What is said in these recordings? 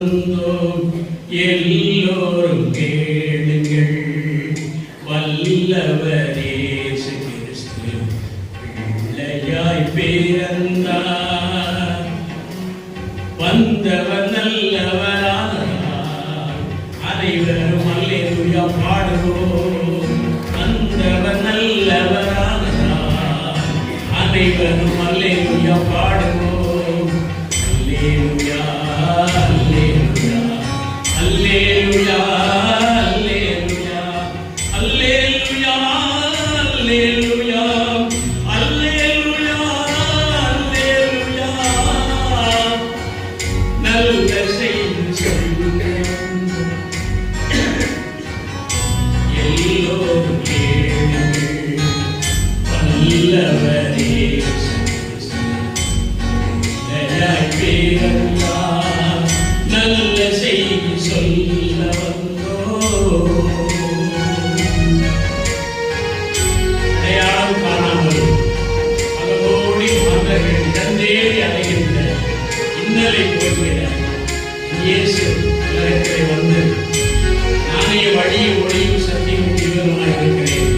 எல்லோரும் கேளுங்கள், வல்லவர் இயேசு கிறிஸ்து பிள்ளையாய் பிறந்தார். வந்தவர் நல்லவரானார், அனைவரும் அல்லேலூயா பாடுவோம். வந்தவர் நல்லவரானார், அனைவரும் அல்லேலூயா பாடுவோம். அல்லேலூயா Alleluia, alleluia, alleluia, alleluia, alleluia, alleluia. நல்ல செய்தி சொல்லுங்கள், எல்லோரும் கேளுங்கள், வல்லவர் இயேசு பிள்ளையாய் பிறந்தார். நல்ல செய்தி சொல்ல வந்தோம். அடையாளம் காணாமல் பல கோடி மாந்தர்கள் இடந்தேறி அடைகின்ற இன்னலை போகிற இயேசு உலகத்திலே வந்து, நானே வழியும் ஒளியும் சத்தியமும் ஜீவனுமாய் இருக்கிறேன்,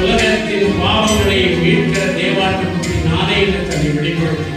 உலகத்தின் பாவங்களை மீட்கிற தேவாட்டுக்குட்டி நானே என்று தன்னை வெளிப்படுத்தினேன்.